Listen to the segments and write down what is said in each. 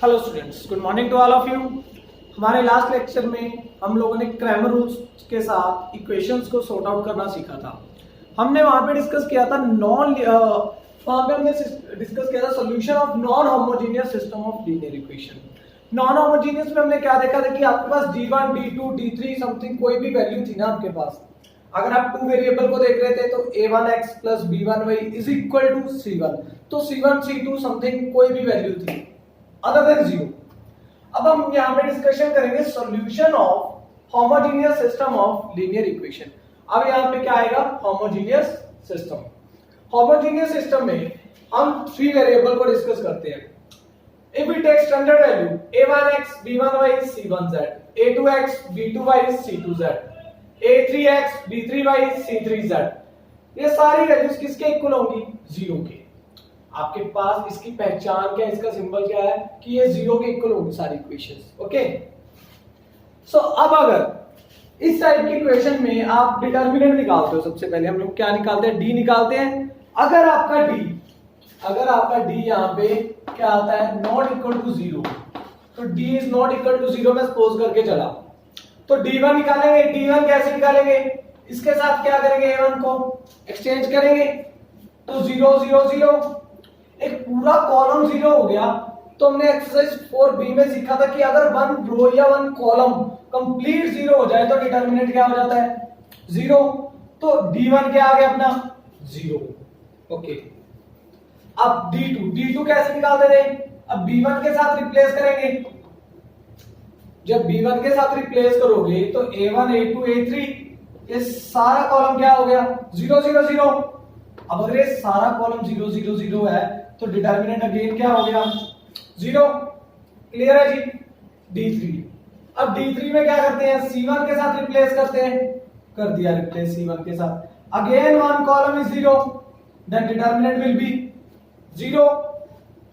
Hello students, good morning to all of you. हमारे last lecture में हम लोगों ने क्रैमर रूल्स के साथ इक्वेशंस को सॉर्ट आउट करना सीखा था। हमने वहां पे डिस्कस किया था solution of non homogeneous system of linear equation. Non homogeneous में हमने क्या देखा था कि आपके पास d1 d2 d3 समथिंग कोई भी वैल्यू थी ना आपके पास। अगर आप टू वेरिएबल को देख रहे थे तो a1x plus b1y is equal to c1, तो c1 c2 समथिंग कोई भी वैल्यू थी अदर देन 0। अब हम यहां पे डिस्कशन करेंगे solution of homogeneous system of linear equation. अब यहां पे क्या आएगा? Homogeneous system. होमोजेनियस सिस्टम में हम थ्री वेरिएबल को डिस्कस करते हैं। If we take standard value a1x b1y c1z, a2x b2y c2z, a3x b3y c3z, ये सारी वैल्यूज किसके इक्वल होंगी? 0 के। आपके पास इसकी पहचान क्या है, इसका सिंबल क्या है कि ये 0 के इक्वल होंगी सारी इक्वेशंस। ओके, सो अब अगर इस टाइप की इक्वेशन में आप डिटर्मिनेंट निकालते हो, सबसे पहले हम लोग क्या निकालते हैं? डी निकालते हैं। अगर आपका डी यहाँ पे क्या आता है? नॉट इक्वल टू 0, तो D is not equal to 0 में सपोज करके चला, तो d1 निकालेंगे। d1 कैसे निकालेंगे? इसके साथ क्या करेंगे? a1 को एक्सचेंज करेंगे, तो 0 0 0, एक पूरा कॉलम 0 हो गया। तो हमने एक्सरसाइज 4b में सीखा था कि अगर वन रो या वन कॉलम कंप्लीट 0 हो जाए तो डिटर्मिनेंट क्या हो जाता है? 0। तो d1 क्या आ गया अपना? 0। ओके, अब d2 कैसे निकालते थे? अब b1 के साथ रिप्लेस करेंगे। जब b1 के साथ रिप्लेस करोगे तो a1 a2 a3 ये सारा कॉलम क्या हो गया? 0 0 0। अब अगर ये सारा कॉलम 0 0 0 है तो डिटर्मिनेंट अगेन क्या हो गया? 0। क्लियर है जी? d3। अब d3 में क्या करते हैं? c1 के साथ रिप्लेस करते हैं। कर दिया रिप्लेस c1 के साथ। Again one column is 0, then determinant will be 0।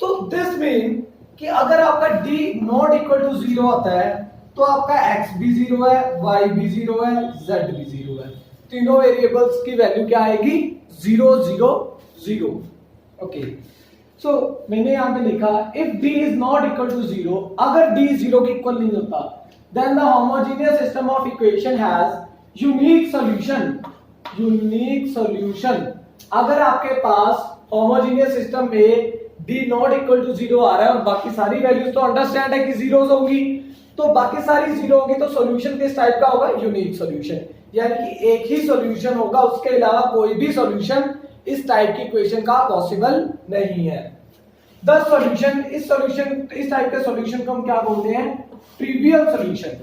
तो दिस मीन कि अगर आपका d नॉट इक्वल टू 0 होता है तो आपका x भी 0 है, y भी 0 है, z भी 0 है। तीनों वेरिएबल्स की वैल्यू क्या आएगी? 0 0 0। ओके, सो मैंने यहां पे लिखा if d is not equal to 0, अगर d 0 के इक्वल नहीं होता, then the homogeneous system of equation has unique solution. Unique solution, अगर आपके पास होमोजेनियस सिस्टम में d नॉट इक्वल टू 0 आ रहा है और बाकी सारी वैल्यूज तो अंडरस्टैंड है कि जीरोस होंगी, तो बाकी सारी 0 होगी, तो सॉल्यूशन किस टाइप का होगा? यूनिक सॉल्यूशन, यानी कि एक ही सॉल्यूशन होगा, उसके अलावा कोई भी सॉल्यूशन इस टाइप की इक्वेशन का पॉसिबल नहीं है। द सॉल्यूशन, इस टाइप के सॉल्यूशन को हम क्या बोलते हैं? Trivial solution.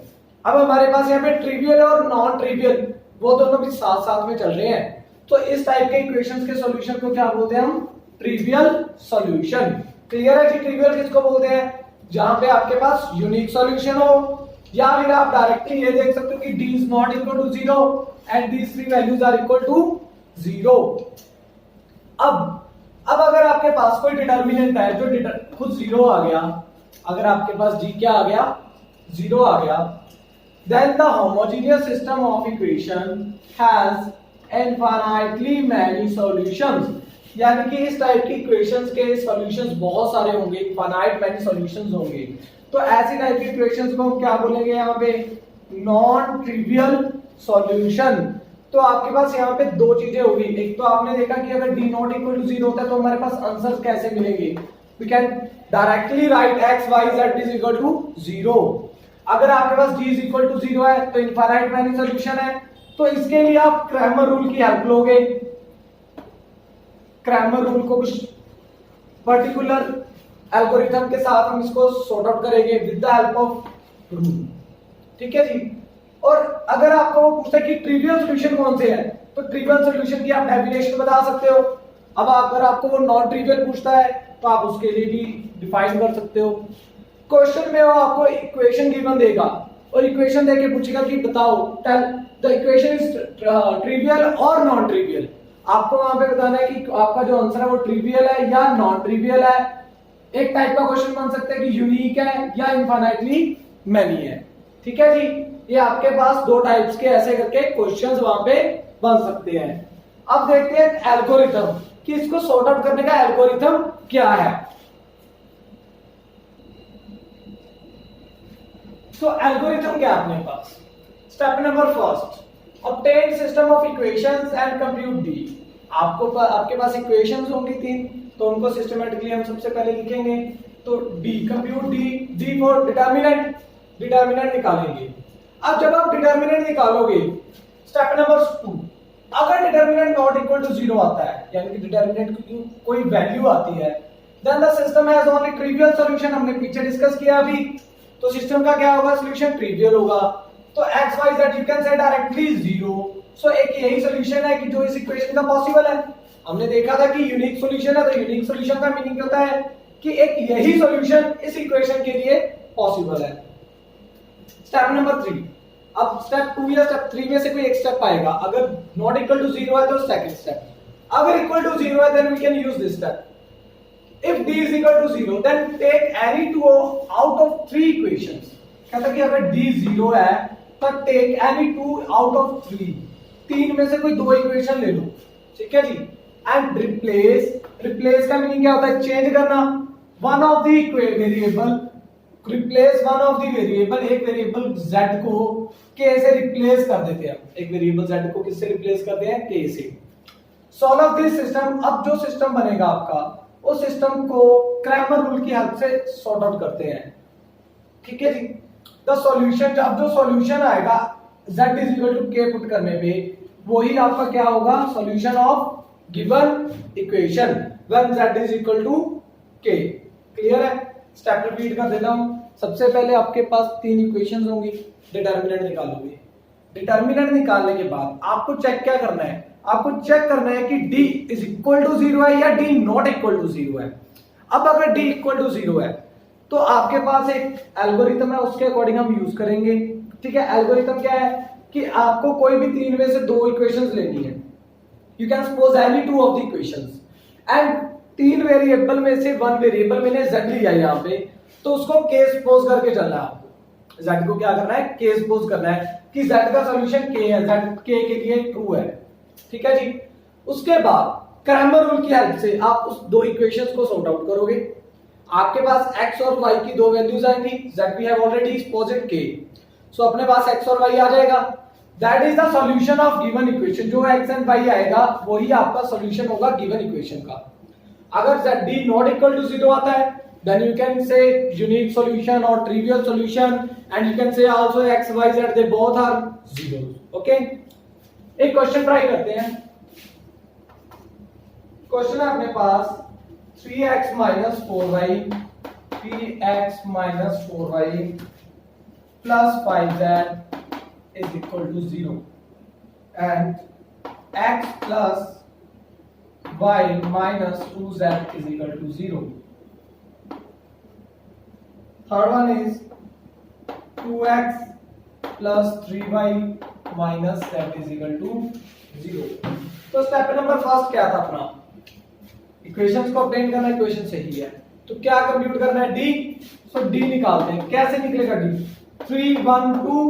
अब हमारे पास यहाँ पे ट्रिवियल और नॉन ट्रिवियल वो दोनों भी साथ साथ में चल रहे हैं, तो इस टाइप के इक्वेशंस के सॉल्यूशन को क्या बोलते हैं हम? Trivial solution. क्लियर है जी? ट्रिवियल किसको बोलते हैं? जहां पे आपके पास यूनिक सॉल्यूशन हो, या फिर आप डायरेक्टली ये देख सकते हो कि d is not equal to 0 and these three values are equal to 0। अब अगर आपके पास कोई डिटर्मिनेंट है जो खुद 0 आ गया, अगर आपके पास d क्या आ गया? 0 आ गया, then the homogeneous system of equation has infinitely many solutions। यानी कि इस टाइप की इक्वेशंस के सॉल्यूशंस बहुत सारे होंगे, इनफाइनाइट मैनी सॉल्यूशंस होंगे। तो ऐसी टाइप की इक्वेशंस को हम क्या बोलेंगे यहाँ पे? Non trivial solution. तो आपके पास यहाँ पे दो चीजें होगी। एक तो आपने देखा कि अगर d नॉट इक्वल टू 0 होता है तो हमारे पास आंसर्स कैसे मिलेंगे? We can directly write x y z is equal to 0। अगर आपके पास d इज इक्वल टू 0 है तो इनफाइनाइट मैनी सॉल्यूशन है, तो इसके लिए आप क्रैमर रूल की हेल्प लोगे। क्रैमर रूल को कुछ पर्टिकुलर एल्गोरिथम के साथ हम इसको सॉर्ट आउट करेंगे with the help of rule. ठीक है जी? और अगर आपको वो पूछता है कि ट्रिवियल सॉल्यूशन कौन से हैं, तो ट्रिवियल सॉल्यूशन की आप डेफिनेशन बता सकते हो। अब अगर आपको वो नॉन ट्रिवियल पूछता है तो आप उसके लिए भी डिफाइन कर सकते हो। क्वेश्चन में वो आपको इक्वेशन गिवन देगा और इक्वेशन देके पूछेगा कि बताओ tell the equation is trivial और नॉन ट्रिवियल। आपको वहां पे बताना है कि आपका जो आंसर है वो ट्रिवियल है या नॉन ट्रिवियल है। एक टाइप का क्वेश्चन बन सकता है कि यूनिक है या इनफाइनाइटली मैनी है। ठीक है जी? ये आपके पास दो टाइप्स के ऐसे करके क्वेश्चंस वहां पे बन सकते हैं। अब देखते हैं एल्गोरिथम कि इसको सॉर्ट आउट करने का एल्गोरिथम क्या है। सो एल्गोरिथम क्या है अपने पास? Step number first, obtain system of equations and compute D. आपके पास इक्वेशंस होंगी 3, तो उनको सिस्टमैटिकली हम सबसे पहले लिखेंगे। तो D, compute D, D for determinant, determinant निकालेंगे। अब जब आप डिटर्मिनेंट निकालोगे, स्टेप नंबर 2, अगर डिटर्मिनेंट नॉट इक्वल टू 0 आता है, यानी कि डिटर्मिनेंट की कोई वैल्यू आती है, then the system has only trivial solution. हमने पीछे डिस्कस किया अभी, तो सिस्टम का क्या होगा? सॉल्यूशन ट्रिवियल होगा। तो x y z you can say directly 0। सो एक यही सॉल्यूशन है कि जो इस इक्वेशन का पॉसिबल है। हमने देखा था कि यूनिक सॉल्यूशन है, तो यूनिक सॉल्यूशन का मीनिंग होता है कि एक यही सॉल्यूशन इस इक्वेशन के लिए पॉसिबल है। स्टेप नंबर 3, अब स्टेप 2 या स्टेप 3 में से कोई एक स्टेप आएगा। अगर नॉट इक्वल टू 0 है तो सेकंड स्टेप, अगर इक्वल टू 0 है then we can use this step. If d is equal to 0, then take any two out of 3 equations. कहता कि अगर d 0 है तो take any two out of 3, 3 में से कोई 2 इक्वेशन ले लो, ठीक है जी। एंड रिप्लेस का मीनिंग क्या होता है? चेंज करना। One of the variable, replace one of the variable, एक वेरिएबल z को k से रिप्लेस कर देते हैं। एक वेरिएबल z को किससे रिप्लेस करते हैं? k से। Solve this system. अब जो सिस्टम बनेगा आपका, उस सिस्टम को क्रैमर रूल की हेल्प से सॉर्ट आउट करते हैं, ठीक है जी। द सॉल्यूशन, अब जो सॉल्यूशन आएगा z is equal to k put करने पे, वही आपका क्या होगा? Solution of given equation when z is equal to k। Clear है? स्टेप रिपीट कर देता हूं। सबसे पहले आपके पास 3 इक्वेशंस होंगी, डिटर्मिनेंट निकालोगे। डिटर्मिनेंट निकालने के बाद आपको चेक क्या करना है? आपको चेक करना है कि d इज इक्वल टू 0 है या d नॉट इक्वल टू 0 है। अब अगर d इक्वल टू 0 है तो आपके पास एक एल्गोरिथम है, उसके अकॉर्डिंग हम यूज करेंगे, ठीक है। एल्गोरिथम क्या है कि आपको कोई भी 3 में से 2 इक्वेशंस लेनी है। You can suppose any 2 of the equations and 3 variable में से 1 वेरिएबल मैंने z लिया यहाँ पे, तो उसको k सपोज करके चलना है आपको। z को क्या करना है? k सपोज करना है कि z का सॉल्यूशन k है, z k के लिए ट्रू है, ठीक है जी। उसके बाद क्रैमर रूल की हेल्प से आप उस 2 इक्वेशंस को सॉर्ट आउट करोगे। आपके पास x और y की 2 वैल्यूज आएंगी, z we have already exposed k, so अपने पास x और y आ जाएगा। That is the solution of given equation. जो x एंड y आएगा वही आपका सॉल्यूशन होगा गिवन इक्वेशन का। अगर z d not equal to 0 आता है, then you can say unique solution or trivial solution, and you can say also x y z they both are 0। okay, एक question try करते हैं। Question है अपने पास 3x minus 4y, 3x minus 4y plus 5z is equal to 0 and x plus y minus 2z is equal to 0। Third one is 2x plus 3y minus z is equal to 0। तो step number first क्या था अपना? Equations को obtain करना। Equation सही है तो क्या कंप्यूट करना है? d। सो d निकालते हैं। कैसे निकलेगा d? 3 1 2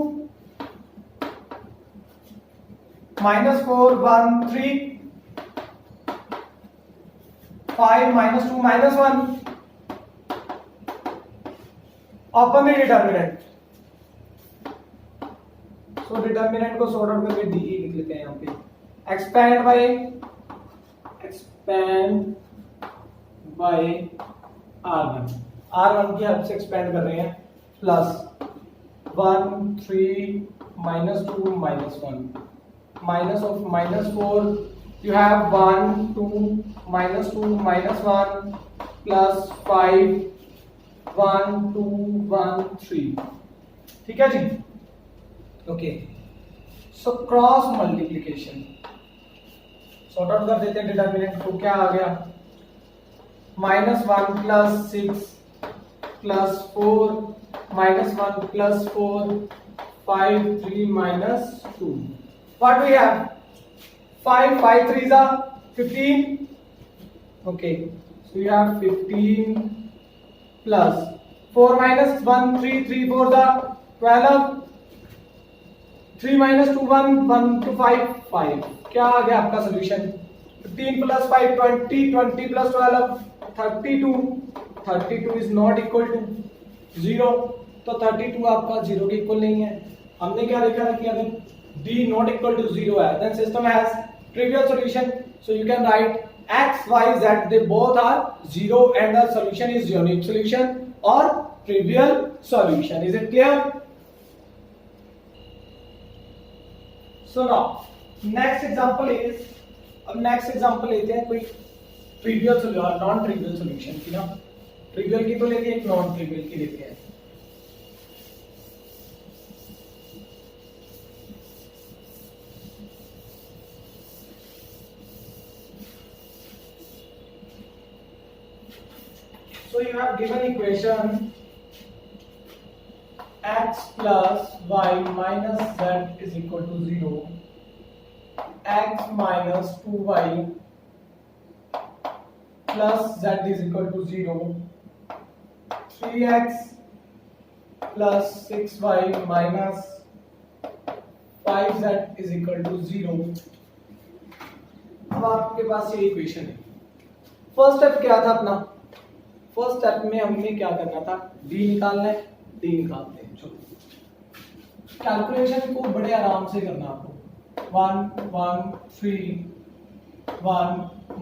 minus 4 1 3 5 minus 2 minus 1 open the determinant. So determinant को सॉर्ट आउट करके डी लिख लेते हैं यहाँ पे। एक्सपैंड बाय r1 की हेल्प से एक्सपैंड कर रहे हैं। Plus 1 3 minus 2 minus 1 minus of minus 4 you have 1 2 minus 2 minus 1 plus 5 1 2 1 3। ठीक है जी। Okay, so cross multiplication sort out कर देते हैं डिटर्मिनेंट को। क्या आ गया? -1 plus 6 plus 4 -1 plus 4 5 3 minus 2। What we have? 5 5 3s are 15। Okay, so you have 15 plus 4 minus 1 3 3 4s are 12। 3 minus 2 1 1 to 5 5। क्या आ गया आपका solution? 15 plus 5 20 20 plus 12 32। 32 is not equal to 0। तो 32 आपका 0 के इक्वल नहीं है। हमने क्या देखा था कि अगर d नॉट इक्वल टू 0 है then system has trivial solution, so you can write x y z they both are 0 and the solution is unique solution or trivial solution. Is it clear? So now next example is, अब next example लेते हैं कोई trivial solution non trivial solution की ना, trivial की तो लेते हैं, एक नॉन ट्रिवियल की लेते हैं। So you have given equation x plus y minus z is equal to 0, x minus 2y plus z is equal to 0, 3x plus 6y minus 5z is equal to 0। अब आपके पास ये equation है। First step क्या था अपना, first step में हमने क्या करना था, d निकालना है, d निकालते हैं। चलो कैलकुलेशन को बड़े आराम से करना आपको। 1 1 3 1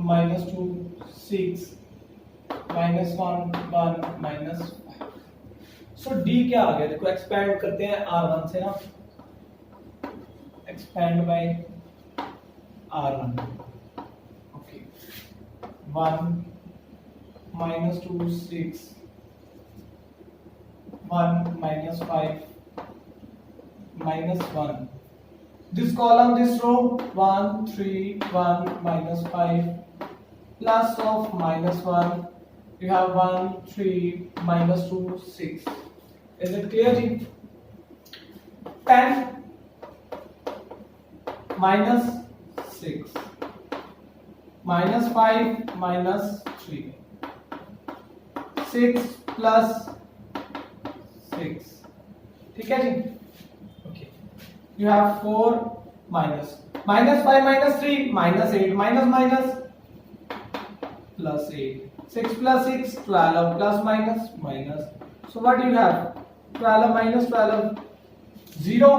minus 2 6 minus 1 1 minus 5। सो d क्या आ गया, देखो एक्सपेंड करते हैं r1 से ना, expand by r1। Okay 1 minus 2 6 1 minus 5 minus 1, this column this row 1 3 1 minus 5 plus of minus 1, you have 1 3 minus 2 6। is it clear ji? 10 minus 6 minus 5 minus 3, 6 plus 6, ठीक है जी। Okay you have 4 minus 5 minus 3 minus 8 minus minus plus 8, 6 plus 6 12 plus minus minus, so what do you have, 12 minus 12 0।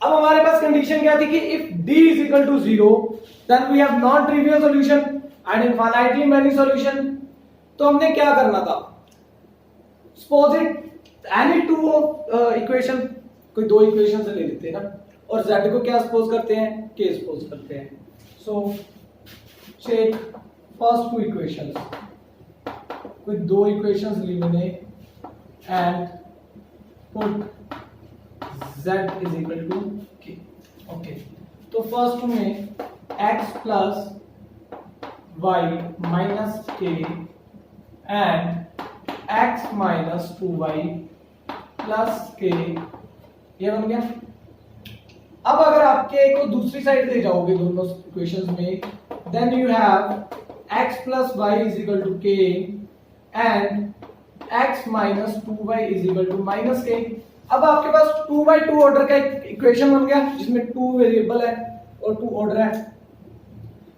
अब हमारे पास condition क्या थी कि if d is equal to 0 then we have non trivial solution and infinitely many solution। तो हमने क्या करना था, suppose it any two equation, कोई दो इक्वेशन से ले लेते हैं ना, और z को क्या सपोज करते हैं, k सपोज करते हैं। So check first two equations, कोई दो equations eliminate and put z is equal to k। Okay तो फर्स्ट टू में x plus y minus k and x minus 2y plus k, ये बन गया। अब अगर आप k को दूसरी साइड ले जाओगे दोनों इक्वेशंस में, then you have x plus y is equal to k and x minus 2y is equal to minus k। अब आपके पास 2/2 ऑर्डर का एक इक्वेशन बन गया जिसमें 2 वेरिएबल है और 2 ऑर्डर है।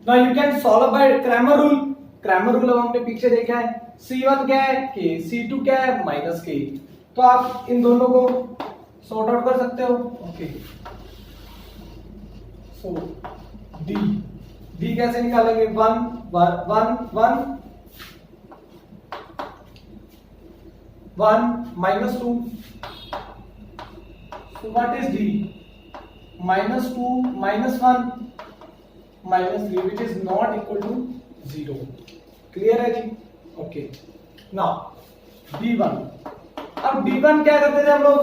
Now you can solve by Cramer rule. Cramer rule अब हमने पीछे देखा है, C1 क्या है k, C2 क्या है माइनस k, तो आप इन दोनों को सॉर्ट आउट कर सकते हो। ओके सो d कैसे निकालेंगे, 1 minus 2, so what is d, minus 2 minus 1 minus 3 which is not equal to 0। Clear है जी। ओके नाउ d1, अब d1 क्या करते थे हम लोग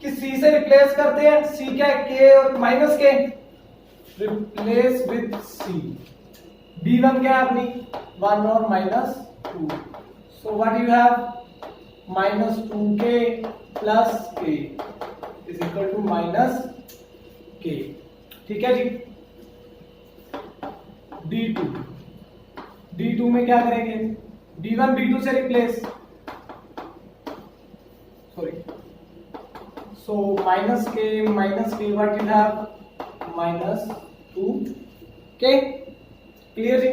कि c से रिप्लेस करते हैं, c क्या है k और minus k, replace with c। d1 क्या है अपनी 1 और minus 2, so what you have minus 2k plus k is equal to minus k। ठीक है जी। d2 में क्या करेंगे, d1 d2 से replace, sorry, so minus k what you have minus 2k। Clear जी।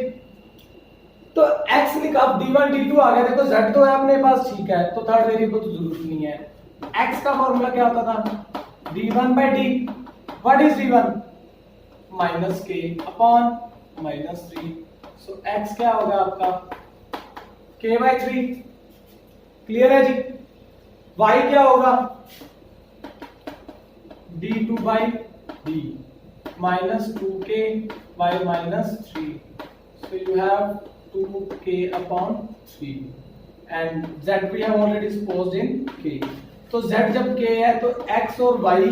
तो x निकाल, d1 d2 आ गया, देखो z तो है अपने पास, ठीक है, तो थर्ड वेरिएबल तो जरूरत नहीं है। x का फॉर्मूला क्या होता था, d1 by d, what is d1, minus के अपॉन माइनस 3, सो x क्या होगा आपका k by 3, क्लियर है जी। y क्या होगा, d2 by d minus 2k by minus 3, so you have 2k upon 3 and z we have already supposed in k, तो z जब k है तो x और y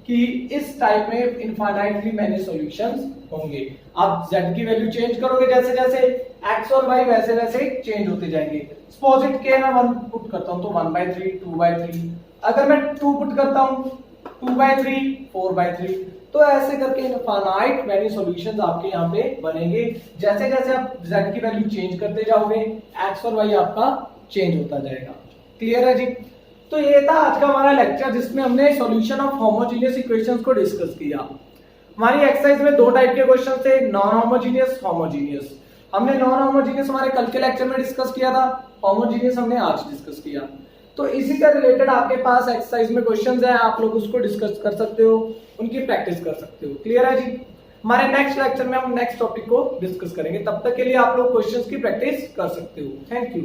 की इस टाइप में इनफाइनाइटली मैनी सॉल्यूशंस होंगे। आप z की वैल्यू चेंज करोगे जैसे जैसे x और y वैसे वैसे चेंज होते जाएंगे। सपोज इट k मैं 1 पुट करता हूं तो 1/3 2/3, अगर मैं 2 पुट करता हूं 2/3 4/3, तो ऐसे करके इनफाइनाइट मैनी सॉल्यूशंस आपके यहाँ पे बनेंगे। जैसे जैसे आप z की वैल्यू चेंज करते जाओगे x और y आपका चेंज होता जाएगा। क्लियर है जी। तो ये था आज का हमारा लेक्चर जिसमें हमने सॉल्यूशन ऑफ होमोजेनियस इक्वेशंस को डिस्कस किया। हमारी एक्सरसाइज में 2 टाइप के क्वेश्चन थे, नॉन होमोजेनियस, होमोजेनियस। हमने नॉन होमोजेनियस हमारे कल के लेक्चर में डिस्कस किया था, होमोजेनियस हमने आज डिस्कस किया। तो इसी से रिलेटेड आपके पास एक्सरसाइज में क्वेश्चंस हैं, आप लोग उसको डिस्कस कर सकते हो, उनकी प्रैक्टिस कर सकते हो। क्लियर है जी। हमारे नेक्स्ट लेक्चर में हम नेक्स्ट टॉपिक को डिस्कस करेंगे, तब तक के लिए आप लोग क्वेश्चंस की प्रैक्टिस कर सकते हो। Thank you.